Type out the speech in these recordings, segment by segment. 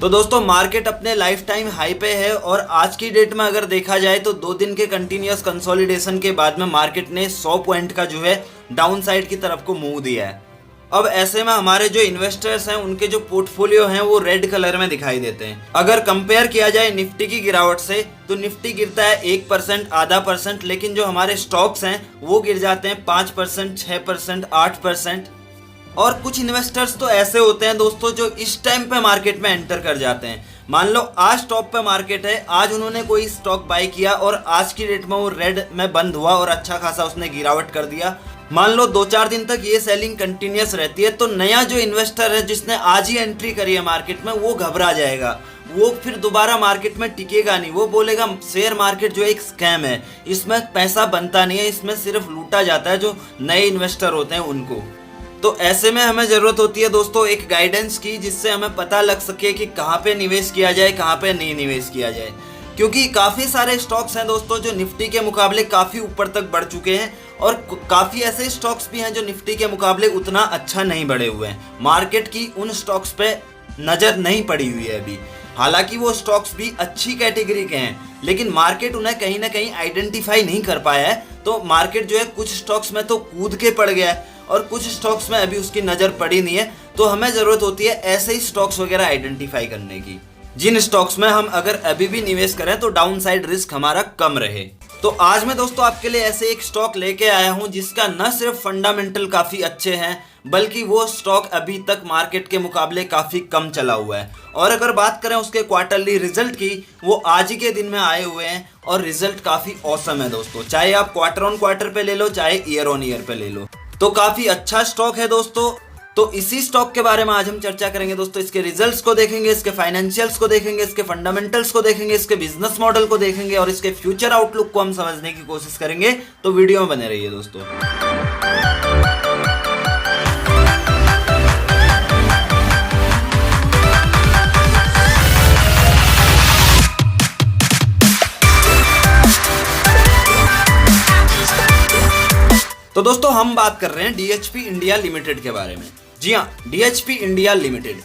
तो दोस्तों मार्केट अपने लाइफ टाइम हाई पे है और आज की डेट में अगर देखा जाए तो 2 दिन के कंटिन्यूअस कंसोलिडेशन के बाद में मार्केट ने 100 पॉइंट का जो है डाउन साइड की तरफ को मूव दिया है। अब ऐसे में हमारे जो इन्वेस्टर्स हैं उनके जो पोर्टफोलियो हैं वो रेड कलर में दिखाई देते हैं। अगर कंपेयर किया जाए निफ्टी की गिरावट से तो निफ्टी गिरता है 1% आधा परसेंट, लेकिन जो हमारे स्टॉक्स हैं वो गिर जाते हैं 5%, 6%, 8%। और कुछ इन्वेस्टर्स तो ऐसे होते हैं दोस्तों जो इस टाइम पे मार्केट में एंटर कर जाते हैं। मान लो आज टॉप पे मार्केट है, आज उन्होंने कोई स्टॉक बाय किया और आज की डेट में वो रेड में बंद हुआ और अच्छा खासा उसने गिरावट कर दिया। मान लो 2-4 दिन तक ये सेलिंग कंटिन्यूअस रहती है तो नया जो इन्वेस्टर है जिसने आज ही एंट्री करी है मार्केट में वो घबरा जाएगा, वो फिर दोबारा मार्केट में टिकेगा नहीं। वो बोलेगा शेयर मार्केट जो एक स्कैम है, इसमें पैसा बनता नहीं है, इसमें सिर्फ लूटा जाता है जो नए इन्वेस्टर होते हैं उनको। तो ऐसे में हमें जरूरत होती है दोस्तों एक गाइडेंस की, जिससे हमें पता लग सके कि कहाँ पे निवेश किया जाए, कहाँ पे नहीं निवेश किया जाए। क्योंकि काफ़ी सारे स्टॉक्स हैं दोस्तों जो निफ्टी के मुकाबले काफ़ी ऊपर तक बढ़ चुके हैं और काफ़ी ऐसे स्टॉक्स भी हैं जो निफ्टी के मुकाबले उतना अच्छा नहीं बढ़े हुए हैं। मार्केट की उन स्टॉक्स पे नज़र नहीं पड़ी हुई है अभी, हालांकि वो स्टॉक्स भी अच्छी कैटेगरी के हैं, लेकिन मार्केट उन्हें कहीं ना कहीं आइडेंटिफाई नहीं कर पाया है। तो मार्केट जो है कुछ स्टॉक्स में तो कूद के पड़ गया है और कुछ स्टॉक्स में अभी उसकी नज़र पड़ी नहीं है। तो हमें ज़रूरत होती है ऐसे ही स्टॉक्स वगैरह आइडेंटिफाई करने की, जिन स्टॉक्स में हम अगर अभी भी निवेश करें तो डाउन साइड रिस्क हमारा कम रहे। तो आज मैं दोस्तों आपके लिए ऐसे एक स्टॉक लेके आया हूं जिसका न सिर्फ फंडामेंटल काफ़ी अच्छे हैं, बल्कि वो स्टॉक अभी तक मार्केट के मुकाबले काफ़ी कम चला हुआ है। और अगर बात करें उसके क्वार्टरली रिजल्ट की, वो आज ही के दिन में आए हुए हैं और रिजल्ट काफ़ी औसम है दोस्तों। चाहे आप क्वार्टर ऑन क्वार्टर पे ले लो, चाहे ईयर ऑन ईयर पे ले लो, तो काफ़ी अच्छा स्टॉक है दोस्तों। तो इसी स्टॉक के बारे में आज हम चर्चा करेंगे दोस्तों। इसके रिजल्ट्स को देखेंगे, इसके फाइनेंशियल्स को देखेंगे, इसके फंडामेंटल्स को देखेंगे, इसके बिजनेस मॉडल को देखेंगे और इसके फ्यूचर आउटलुक को हम समझने की कोशिश करेंगे। तो वीडियो में बने रहिए दोस्तों। तो दोस्तों हम बात कर रहे हैं डीएचपी इंडिया लिमिटेड के बारे में। जी हाँ, डीएचपी इंडिया लिमिटेड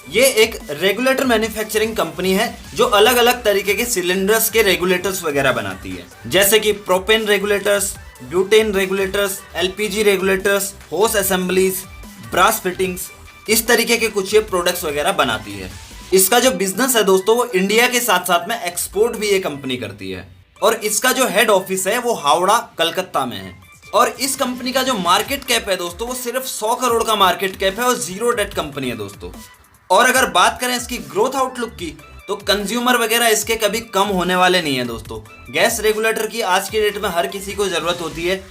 ये एक रेगुलेटर मैन्युफैक्चरिंग कंपनी है जो अलग अलग तरीके के सिलेंडर्स के रेगुलेटर्स वगैरह बनाती है, जैसे कि propane regulators, butane regulators, LPG regulators, होस असेंबलीज, ब्रास फिटिंग्स, इस तरीके के कुछ ये प्रोडक्ट्स वगैरह बनाती है। इसका जो बिजनेस है दोस्तों वो इंडिया के साथ साथ में एक्सपोर्ट भी ये कंपनी करती है और इसका जो हेड ऑफिस है वो हावड़ा कलकत्ता में है। और इस कंपनी का जो मार्केट कैप है दोस्तों वो सिर्फ 100 करोड़ का मार्केट कैप है और जीरो डेट कंपनी है दोस्तों। और अगर बात करें इसकी ग्रोथ आउटलुक की तो कंज्यूमर वगैरह इसके कभी कम होने वाले नहीं है दोस्तों। गैस रेगुलेटर की आज की डेट में हर किसी को जरूरत होती है।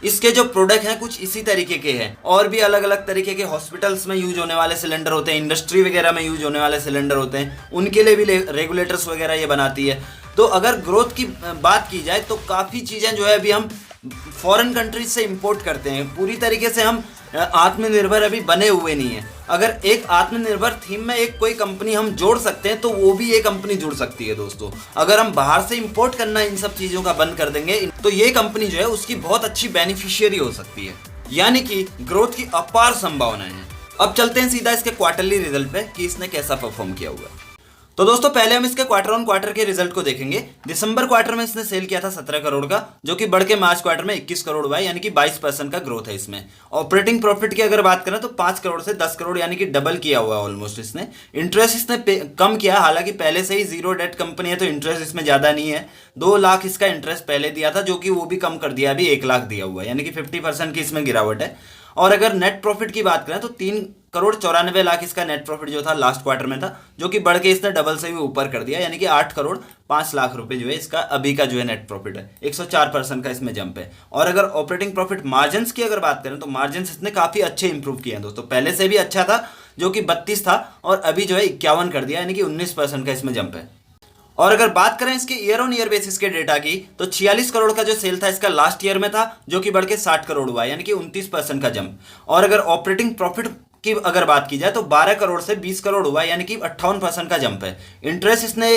इसके जो प्रोडक्ट हैं कुछ इसी तरीके के हैं और भी अलग अलग तरीके के हॉस्पिटल्स में यूज होने वाले सिलेंडर होते हैं, इंडस्ट्री वगैरह में यूज होने वाले सिलेंडर होते हैं, उनके लिए भी रेगुलेटर्स वगैरह ये बनाती है। तो अगर ग्रोथ की बात की जाए तो काफ़ी चीज़ें जो है अभी हम फॉरेन कंट्रीज से इंपोर्ट करते हैं। पूरी तरीके से हम आत्मनिर्भर अभी बने हुए नहीं हैं। अगर एक आत्मनिर्भर थीम में एक कोई कंपनी हम जोड़ सकते हैं तो वो भी ये कंपनी जुड़ सकती है दोस्तों। अगर हम बाहर से इंपोर्ट करना इन सब चीज़ों का बंद कर देंगे तो ये कंपनी जो है उसकी बहुत अच्छी बेनिफिशियरी हो सकती है, यानी कि ग्रोथ की अपार संभावना है। अब चलते हैं सीधा इसके क्वार्टरली रिजल्ट पे कि इसने कैसा परफॉर्म किया हुआ है। तो दोस्तों पहले हम इसके क्वार्टर ऑन क्वार्टर के रिजल्ट को देखेंगे। दिसंबर क्वार्टर में इसने सेल किया था 17 करोड़ का, जो कि बढ़ के मार्च क्वार्टर में 21 करोड़ हुआ है, यानी कि 22% का ग्रोथ है इसमें। ऑपरेटिंग प्रॉफिट की अगर बात करें तो 5 करोड़ से 10 करोड़ यानी कि डबल किया हुआ है ऑलमोस्ट इसने। इंटरेस्ट इसने कम किया, हालांकि पहले से ही जीरो डेट कंपनी है तो इंटरेस्ट इसमें ज़्यादा नहीं है। 2 लाख इसका इंटरेस्ट पहले दिया था जो कि वो भी कम कर दिया, अभी 1 लाख दिया हुआ है, यानी कि 50% की इसमें गिरावट है। और अगर नेट प्रॉफिट की बात करें तो 3 करोड़ 94 लाख इसका नेट प्रॉफिट जो था लास्ट क्वार्टर में था, जो कि बढ़ के इसने डबल से भी ऊपर कर दिया, यानी कि 8 करोड़ 5 लाख रुपए जो है इसका अभी का जो है नेट प्रॉफिट है। 104% का इसमें जंप है। और अगर ऑपरेटिंग प्रॉफिट मार्जिन्स की अगर बात करें तो मार्जिन्स इसने काफ़ी अच्छे इंप्रूव किए हैं दोस्तों। पहले से भी अच्छा था जो कि 32 था और अभी जो है 51 कर दिया, यानी कि 19% का इसमें जंप है। और अगर बात करें इसके ईयर ऑन ईयर बेसिस के डेटा की तो 46 करोड़ का जो सेल था इसका लास्ट ईयर में था, जो कि बढ़ के 60 करोड़ हुआ, यानी कि 29% का जंप। और अगर ऑपरेटिंग प्रॉफिट की अगर बात की जाए तो 12 करोड़ से 20 करोड़ हुआ, यानी कि 58% का जंप है। इंटरेस्ट इसने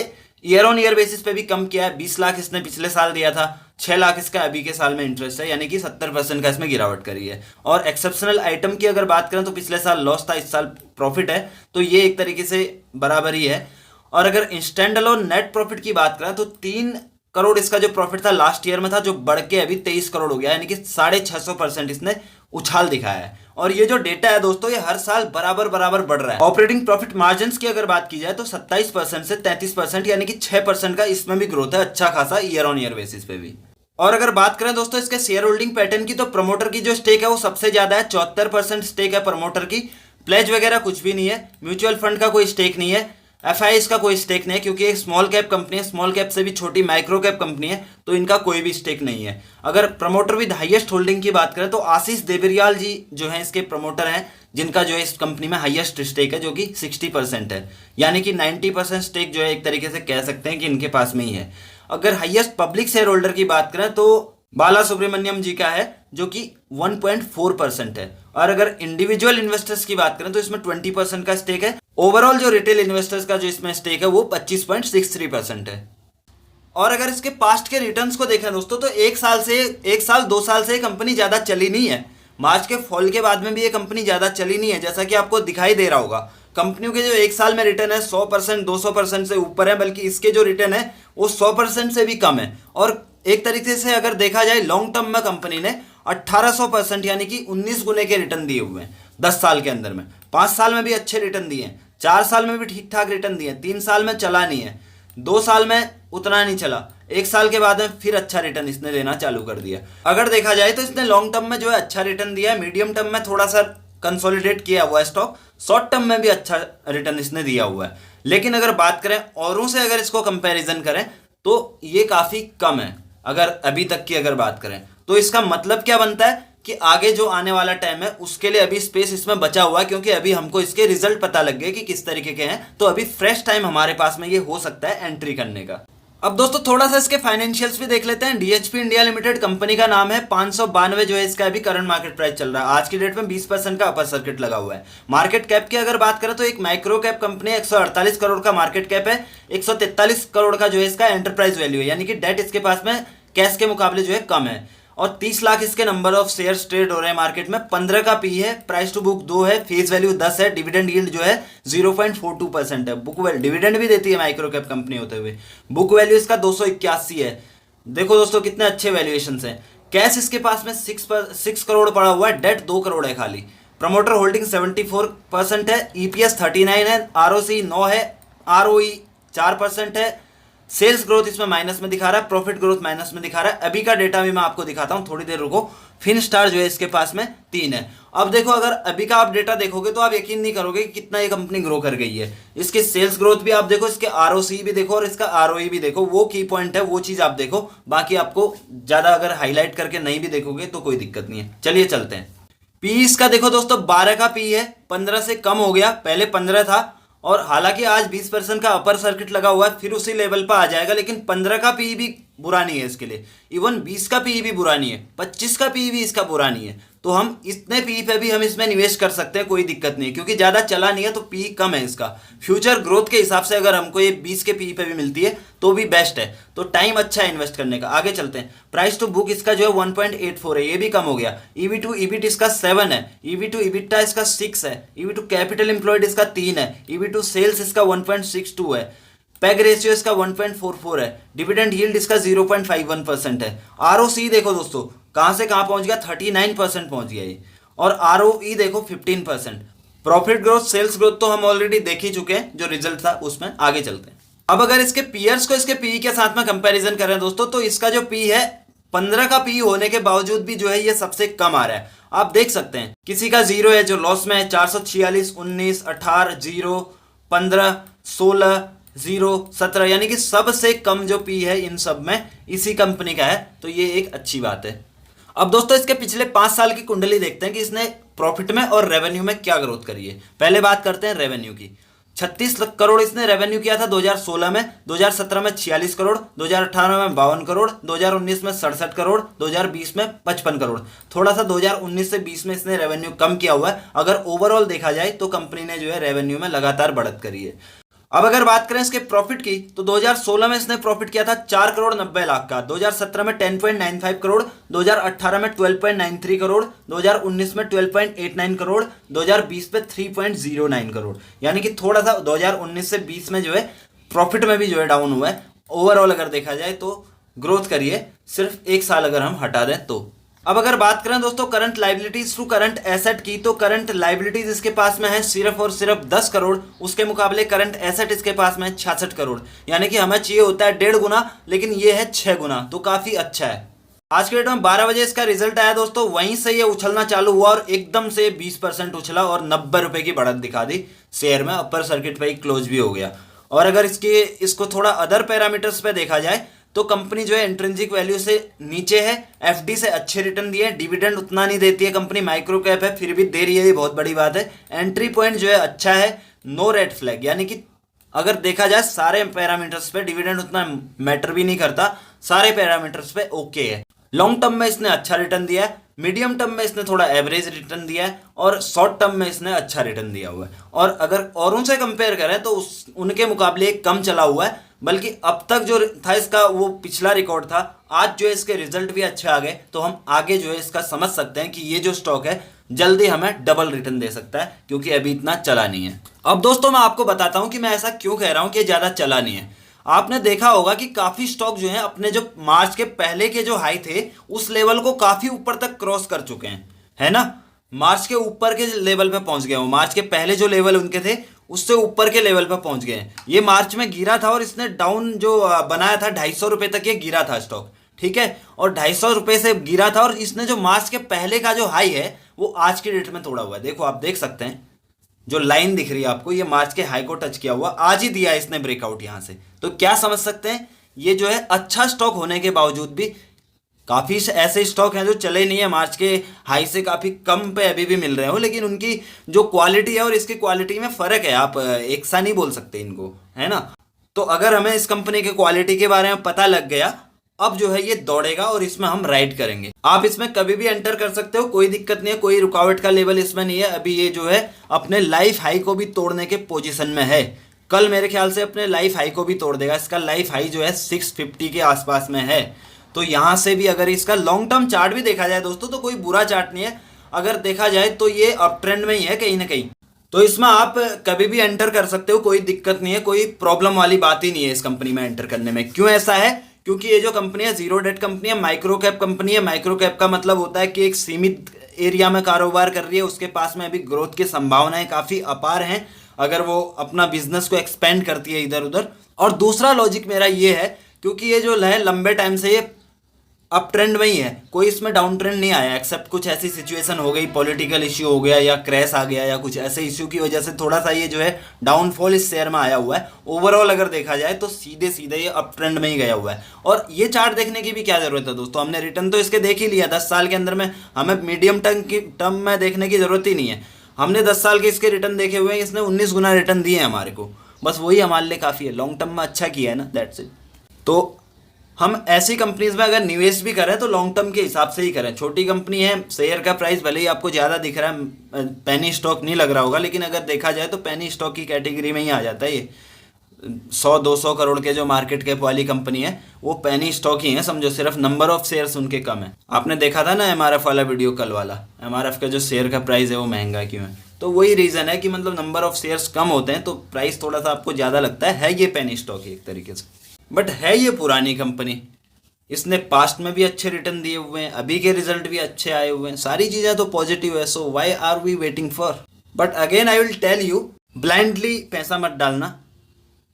ईयर ऑन ईयर बेसिस पे भी कम किया है। 20 लाख इसने पिछले साल दिया था, 6 लाख इसका अभी के साल में इंटरेस्ट है, यानी कि 70% का इसमें गिरावट करी है। और एक्सेप्शनल आइटम की अगर बात करें तो पिछले साल लॉस था, इस साल प्रॉफिट है, तो ये एक तरीके से बराबर ही है। और अगर स्टैंड अलोन नेट प्रॉफिट की बात करें तो 3 करोड़ इसका जो प्रॉफिट था लास्ट ईयर में था, जो बढ़ के अभी 23 करोड़ हो गया, यानी कि 650% इसने उछाल दिखाया है। और ये जो डेटा है दोस्तों, ये हर साल बराबर बराबर बढ़ रहा है। ऑपरेटिंग प्रॉफिट मार्जिन की अगर बात की जाए तो 27% से 33%, यानी कि 6% का इसमें भी ग्रोथ है, अच्छा खासा ईयर ऑन ईयर बेसिस पे भी। और अगर बात करें दोस्तों इसके शेयर होल्डिंग पैटर्न की, तो प्रमोटर की जो स्टेक है वो सबसे ज्यादा है, 74% स्टेक है प्रमोटर की। प्लेज वगैरह कुछ भी नहीं है, म्यूचुअल फंड का कोई स्टेक नहीं है, एफआईएस का कोई स्टेक नहीं है, क्योंकि एक स्मॉल कैप कंपनी है, स्मॉल कैप से भी छोटी माइक्रो कैप कंपनी है, तो इनका कोई भी स्टेक नहीं है। अगर प्रमोटर विद हाईएस्ट होल्डिंग की बात करें तो आशीष देवरियाल जी जो है इसके प्रमोटर हैं, जिनका जो है इस कंपनी में हाईएस्ट स्टेक है, जो कि 60% है, यानी कि 90% स्टेक जो है एक तरीके से कह सकते हैं कि इनके पास में ही है। अगर हाईएस्ट पब्लिक शेयर होल्डर की बात करें तो बाला सुब्रमण्यम जी का है, जो कि 1.4% है। और अगर इंडिविजुअल इन्वेस्टर्स की बात करें तो इसमें 20% का स्टेक है। ओवरऑल जो रिटेल इन्वेस्टर्स का जो इसमें स्टेक है वो 25.63% है। और अगर इसके पास्ट के रिटर्न्स को देखें दोस्तों, तो एक साल 2 साल से ये कंपनी ज्यादा चली नहीं है। मार्च के फॉल के बाद में भी ये कंपनी ज्यादा चली नहीं है, जैसा कि आपको दिखाई दे रहा होगा। कंपनियों के जो एक साल में रिटर्न है 100% 200% से ऊपर है, बल्कि इसके जो रिटर्न है वो 100% से भी कम है। और एक तरीके से अगर देखा जाए लॉन्ग टर्म में कंपनी ने 1800% यानी कि 19 गुने के रिटर्न दिए हुए हैं 10 साल के अंदर में। 5 साल में भी अच्छे रिटर्न दिए हैं, 4 साल में भी ठीक ठाक रिटर्न दिए, 3 साल में चला नहीं है, 2 साल में उतना नहीं चला, 1 साल के बाद में फिर अच्छा रिटर्न इसने देना चालू कर दिया। अगर देखा जाए तो इसने लॉन्ग टर्म में जो है अच्छा रिटर्न दिया है, मीडियम टर्म में थोड़ा सा कंसोलिडेट किया हुआ है स्टॉक, शॉर्ट टर्म में भी अच्छा रिटर्न इसने दिया हुआ है। लेकिन अगर बात करें औरों से, अगर इसको कंपैरिजन करें तो ये काफी कम है। अगर अभी तक की अगर बात करें तो इसका मतलब क्या बनता है कि आगे जो आने वाला टाइम है उसके लिए अभी स्पेस इसमें बचा हुआ है, क्योंकि अभी हमको इसके रिजल्ट पता लग गए कि किस तरीके के हैं, तो अभी फ्रेश टाइम हमारे पास में ये हो सकता है एंट्री करने का। अब दोस्तों थोड़ा सा इसके फाइनेंशियल्स भी देख लेते हैं। डीएचपी इंडिया लिमिटेड कंपनी का नाम है, 592 जो है इसका अभी करंट मार्केट प्राइस चल रहा है। आज की डेट में 20% का अपर सर्किट लगा हुआ है। मार्केट कैप की अगर बात करें तो एक माइक्रो कैप कंपनी है, 148 करोड़ का मार्केट कैप है, 143 करोड़ का जो है इसका एंटरप्राइज वैल्यू है, यानी कि डेट इसके पास में कैश के मुकाबले जो है कम है। और 30 लाख इसके नंबर ऑफ शेयर्स ट्रेड हो रहे हैं मार्केट में, 15 का पी है, प्राइस टू बुक 2 है, फेस वैल्यू 10 है, डिविडेंड यील्ड जो है 0.42% है। बुक वैल्यू डिविडेंड भी देती है माइक्रो कैप कंपनी होते हुए। बुक वैल्यू इसका 281 है। देखो दोस्तों कितने अच्छे वैल्यूएशन है। कैश इसके पास में 6 करोड़ पड़ा हुआ है, डेट 2 करोड़ है खाली। प्रमोटर होल्डिंग 74% है, ईपीएस 39 है, आरओसी 9 है, आरओई 4% है। सेल्स ग्रोथ इसमें माइनस में दिखा रहा है, प्रॉफिट ग्रोथ माइनस में दिखा रहा है। अभी का डेटा भी मैं आपको दिखाता हूं, थोड़ी देर रुको। फिन स्टार जो है इसके पास में 3 है। अब देखो अगर अभी का आप डेटा देखोगे तो आप यकीन नहीं करोगे कि कितना ये कंपनी ग्रो कर गई है। इसके सेल्स ग्रोथ भी आप देखो, इसके आरओसी भी देखो और इसका आरओई भी देखो, वो की पॉइंट है, वो चीज आप देखो। बाकी आपको ज्यादा अगर हाईलाइट करके नहीं भी देखोगे तो कोई दिक्कत नहीं है। चलिए चलते हैं। पी इसका देखो दोस्तों 12 का पी है, 15 से कम हो गया, पहले 15 था। और हालांकि आज 20% का अपर सर्किट लगा हुआ है, फिर उसी लेवल पर आ जाएगा, लेकिन 15 का पी भी बुरा नहीं है इसके लिए। इवन 20 का पी भी बुरा नहीं है, 25 का पी भी इसका बुरा नहीं है। तो हम इतने पी पे भी हम इसमें निवेश कर सकते हैं, कोई दिक्कत नहीं, क्योंकि ज्यादा चला नहीं है तो पी कम है इसका। फ्यूचर ग्रोथ के हिसाब से अगर हमको ये 20 के पी पे भी मिलती है तो भी बेस्ट है, तो टाइम अच्छा है इन्वेस्ट करने का। आगे चलते हैं। प्राइस टू बुक इसका जो है 1.84 है, ये भी कम हो गया। ईवी टू ईबिट इसका 7 है, ईवी टू ईबिटा इसका 6 है, ईवी टू कैपिटल एम्प्लॉयड इसका 3 है, ईवी टू सेल्स इसका 1.62 है, पैग रेशियो इसका 1.44 है, डिविडेंड यील्ड इसका 0.51% है। आरओसी देखो दोस्तों कहां से कहां पहुंच गया, 39% पहुंच गया ये। और आरओई देखो 15%। प्रॉफिट ग्रोथ सेल्स ग्रोथ तो हम ऑलरेडी देख ही चुके हैं, जो रिजल्ट था उसमें। आगे चलते हैं। अब अगर इसके पीयर्स को इसके पी के साथ में कंपैरिजन करें दोस्तों, तो इसका जो पी है 15 का पी होने के बावजूद भी जो है ये सबसे कम आ रहा है। आप देख सकते हैं किसी का 0 है जो लॉस में है, 446, 19, 18, 0, 15, 16, 0, 17, यानी कि सबसे कम जो पी है इन सब में इसी कंपनी का है, तो ये एक अच्छी बात है। अब दोस्तों इसके पिछले 5 साल की कुंडली देखते हैं कि इसने प्रॉफिट में और रेवेन्यू में क्या ग्रोथ करी है। पहले बात करते हैं रेवेन्यू की। 36 करोड़ इसने रेवेन्यू किया था 2016 में, 2017 में 46 करोड़, 2018 में 52 करोड़, 2019 में 67 करोड़, 2020 में 55 करोड़। थोड़ा सा 2019 से 20 में इसने रेवेन्यू कम किया हुआ है। अगर ओवरऑल देखा जाए तो कंपनी ने जो है रेवेन्यू में लगातार बढ़त करी है। अब अगर बात करें इसके प्रॉफिट की, तो 2016 में इसने प्रॉफिट किया था 4 करोड़ 90 लाख का, 2017 में 10.95 करोड़, 2018 में 12.93 करोड़, 2019 में 12.89 करोड़, 2020 में 3.09 करोड़। यानी कि थोड़ा सा 2019 से 20 में जो है प्रॉफिट में भी जो है डाउन हुआ है। ओवरऑल अगर देखा जाए तो ग्रोथ करिए, सिर्फ 1 साल अगर हम हटा दें तो। अब अगर बात करें दोस्तों current liabilities to current asset की, तो करंट लाइबिलिटीज इसके पास में है सिर्फ और सिर्फ 10 करोड़, उसके मुकाबले करंट एसेट इसके पास में है 66 करोड़। यानी कि हमें चाहिए होता है 1.5 गुना, लेकिन ये है 6 गुना, तो काफी अच्छा है। आज के डेट में 12 बजे इसका रिजल्ट आया दोस्तों, वहीं से ये उछलना चालू हुआ और एकदम से 20% उछला और 90 रुपए की बढ़त दिखा दी शेयर में, अपर सर्किट पे ही क्लोज भी हो गया। और अगर इसको थोड़ा अदर पैरामीटर्स पे देखा जाए तो कंपनी जो है इंट्रिंसिक वैल्यू से नीचे है, एफडी से अच्छे रिटर्न दिए, डिविडेंड उतना नहीं देती है कंपनी, माइक्रो कैप है फिर भी दे रही है, ये बहुत बड़ी बात है। एंट्री पॉइंट जो है अच्छा है, नो रेड फ्लैग, यानी कि अगर देखा जाए सारे पैरामीटर्स पे डिविडेंड उतना मैटर भी नहीं करता, सारे पैरामीटर्स पे ओके है। लॉन्ग टर्म में इसने अच्छा रिटर्न दिया है, मीडियम टर्म में इसने थोड़ा एवरेज रिटर्न दिया है और शॉर्ट टर्म में इसने अच्छा रिटर्न दिया हुआ है। और अगर औरों से कंपेयर करें तो उनके मुकाबले कम चला हुआ है, बल्कि अब तक जो था इसका वो पिछला रिकॉर्ड था। आज जो है इसके रिजल्ट भी अच्छे आ गए, तो हम आगे जो है इसका समझ सकते हैं कि ये जो स्टॉक है जल्दी हमें डबल रिटर्न दे सकता है, क्योंकि अभी इतना चला नहीं है। अब दोस्तों मैं आपको बताता हूं कि मैं ऐसा क्यों कह रहा हूं कि ज्यादा चला नहीं है। आपने देखा होगा कि काफी स्टॉक जो है अपने जो मार्च के पहले के जो हाई थे उस लेवल को काफी ऊपर तक क्रॉस कर चुके हैं, है ना। मार्च के ऊपर के लेवल पे पहुंच गए हो, मार्च के पहले जो लेवल उनके थे उससे ऊपर के लेवल पे पहुंच गए हैं। ये मार्च में गिरा था और इसने डाउन जो बनाया था 250 रुपए तक ये गिरा था स्टॉक, ठीक है, और 250 रुपए से गिरा था। और इसने जो मार्च के पहले का जो हाई है वो आज की डेट में तोड़ा हुआ है। देखो आप देख सकते हैं जो लाइन दिख रही है आपको, ये मार्च के हाई को टच किया हुआ, आज ही दिया इसने ब्रेकआउट यहां से। तो क्या समझ सकते हैं, ये जो है अच्छा स्टॉक होने के बावजूद भी काफी ऐसे स्टॉक हैं जो चले नहीं है, मार्च के हाई से काफी कम पे अभी भी मिल रहे हो, लेकिन उनकी जो क्वालिटी है और इसकी क्वालिटी में फर्क है, आप एक सा नहीं बोल सकते इनको, है ना। तो अगर हमें इस कंपनी के क्वालिटी के बारे में पता लग गया, अब जो है ये दौड़ेगा और इसमें हम राइड करेंगे। आप इसमें कभी भी एंटर कर सकते हो, कोई दिक्कत नहीं है, कोई रुकावट का लेवल इसमें नहीं है। अभी ये जो है अपने लाइफ हाई को भी तोड़ने के पोजीशन में है, कल मेरे ख्याल से अपने लाइफ हाई को भी तोड़ देगा। इसका लाइफ हाई जो है 650 के आसपास में है, तो यहां से भी अगर इसका लॉन्ग टर्म चार्ट भी देखा जाए दोस्तों तो कोई बुरा चार्ट नहीं है। अगर देखा जाए तो ये अप ट्रेंड में ही है कहीं ना कहीं, तो इसमें आप कभी भी एंटर कर सकते हो, कोई दिक्कत नहीं है, कोई प्रॉब्लम वाली बात ही नहीं है इस कंपनी में एंटर करने में। क्यों ऐसा है, क्योंकि ये जो कंपनी है जीरो डेट कंपनी है, माइक्रो कैप कंपनी है। माइक्रो कैप का मतलब होता है कि एक सीमित एरिया में कारोबार कर रही है, उसके पास में अभी ग्रोथ की संभावनाएं काफी अपार हैं अगर वो अपना बिजनेस को एक्सपेंड करती है इधर उधर। और दूसरा लॉजिक मेरा ये है, क्योंकि ये जो है लंबे टाइम से ये अप ट्रेंड में ही है, कोई इसमें डाउन ट्रेंड नहीं आया, एक्सेप्ट कुछ ऐसी सिचुएशन हो गई, पॉलिटिकल इश्यू हो गया या क्रैश आ गया या कुछ ऐसे इश्यू की वजह से थोड़ा सा ये जो है डाउनफॉल इस शेयर में आया हुआ है। ओवरऑल अगर देखा जाए तो सीधे सीधे ये अप ट्रेंड में ही गया हुआ है। और ये चार्ट देखने की भी क्या जरूरत है दोस्तों, हमने रिटर्न तो इसके देख ही लिया 10 साल के अंदर में, हमें मीडियम टर्म में देखने की जरूरत ही नहीं है। हमने 10 साल के इसके रिटर्न देखे हुए हैं, इसने 19 गुना रिटर्न दिए हैं हमारे को, बस वही हमारे लिए काफ़ी है, लॉन्ग टर्म में अच्छा किया है ना, दैट्स इट। तो हम ऐसी कंपनीज में अगर निवेश भी करें तो लॉन्ग टर्म के हिसाब से ही करें। छोटी कंपनी है, शेयर का प्राइस भले ही आपको ज़्यादा दिख रहा है, पेनी स्टॉक नहीं लग रहा होगा, लेकिन अगर देखा जाए तो पेनी स्टॉक की कैटेगरी में ही आ जाता है। ये 100-200 करोड़ के जो मार्केट कैप वाली कंपनी है वो पेनी स्टॉक ही है, समझो, सिर्फ नंबर ऑफ शेयर्स उनके कम है। आपने देखा था ना एमआरएफ वाला वीडियो कल वाला, एमआरएफ का जो शेयर का प्राइस है वो महंगा क्यों है, तो वही रीज़न है कि मतलब नंबर ऑफ शेयर्स कम होते हैं तो प्राइस थोड़ा सा आपको ज़्यादा लगता है ये पेनी स्टॉक ही एक तरीके से। बट है ये पुरानी कंपनी, इसने पास्ट में भी अच्छे रिटर्न दिए हुए हैं, अभी के रिजल्ट भी अच्छे आए हुए हैं, सारी चीज़ें तो पॉजिटिव है। So why are we waiting for. But again I will tell you, blindly पैसा मत डालना,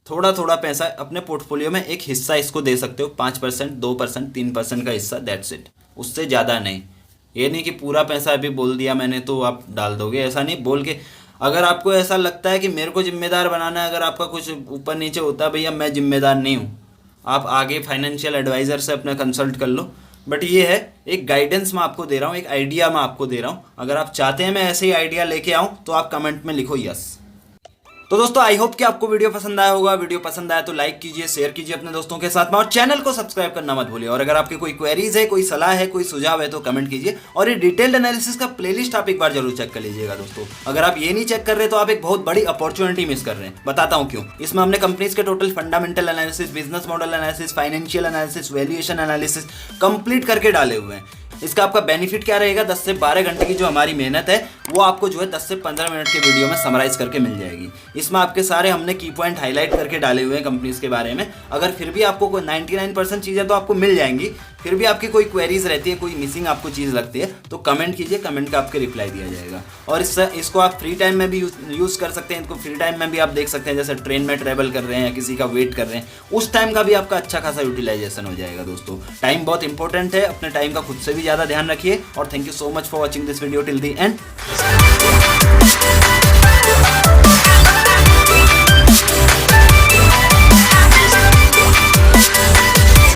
थोड़ा थोड़ा पैसा अपने पोर्टफोलियो में एक हिस्सा इसको दे सकते हो, 5%, 2%, 3% का हिस्सा, दैट्स इट, उससे ज़्यादा नहीं। ये नहीं कि पूरा पैसा अभी बोल दिया मैंने तो आप डाल दोगे, ऐसा नहीं बोल के। अगर आपको ऐसा लगता है कि मेरे को जिम्मेदार बनाना है, अगर आपका कुछ ऊपर नीचे होता है, भैया मैं जिम्मेदार नहीं हूँ, आप आगे फाइनेंशियल एडवाइज़र से अपना कंसल्ट कर लो। बट ये है एक गाइडेंस मैं आपको दे रहा हूँ, एक आइडिया मैं आपको दे रहा हूँ। अगर आप चाहते हैं मैं ऐसे ही आइडिया लेके आऊँ तो आप कमेंट में लिखो यस। तो दोस्तों आई होप कि आपको वीडियो पसंद आया होगा। वीडियो पसंद आया तो लाइक कीजिए, शेयर कीजिए अपने दोस्तों के साथ में, और चैनल को सब्सक्राइब करना मत भूलिए। और अगर आपकी कोई क्वेरीज है, कोई सलाह है, कोई सुझाव है तो कमेंट कीजिए। और ये डिटेल्ड एनालिसिस का प्लेलिस्ट आप एक बार जरूर चेक कर लीजिएगा दोस्तों। अगर आप ये नहीं चेक कर रहे तो आप एक बहुत बड़ी अपॉर्चुनिटी मिस कर रहे हैं, बताता हूँ क्यों। इसमें हमने कंपनीज के total fundamental analysis, business model analysis, financial analysis, valuation analysis complete करके डाले हुए हैं। इसका आपका बेनिफिट क्या रहेगा, 10 से 12 घंटे की जो हमारी मेहनत है वो आपको जो है 10 से 15 मिनट के वीडियो में समराइज करके मिल जाएगी। इसमें आपके सारे हमने की पॉइंट हाईलाइट करके डाले हुए हैं कंपनीज के बारे में। अगर फिर भी आपको कोई 99% चीज़ें तो आपको मिल जाएंगी, फिर भी आपकी कोई क्वेरीज रहती है, कोई मिसिंग आपको चीज़ लगती है तो कमेंट कीजिए, कमेंट का आपके रिप्लाई दिया जाएगा। और इसको आप फ्री टाइम में भी यूज़ कर सकते हैं, इसको फ्री टाइम में भी आप देख सकते हैं, जैसे ट्रेन में ट्रेवल कर रहे हैं या किसी का वेट कर रहे हैं, उस टाइम का भी आपका अच्छा खासा यूटिलाइजेशन हो जाएगा। दोस्तों टाइम बहुत इंपॉर्टेंट है, अपने टाइम का खुद से भी ज़्यादा ध्यान रखिए। और thank you so much for watching this video till the and.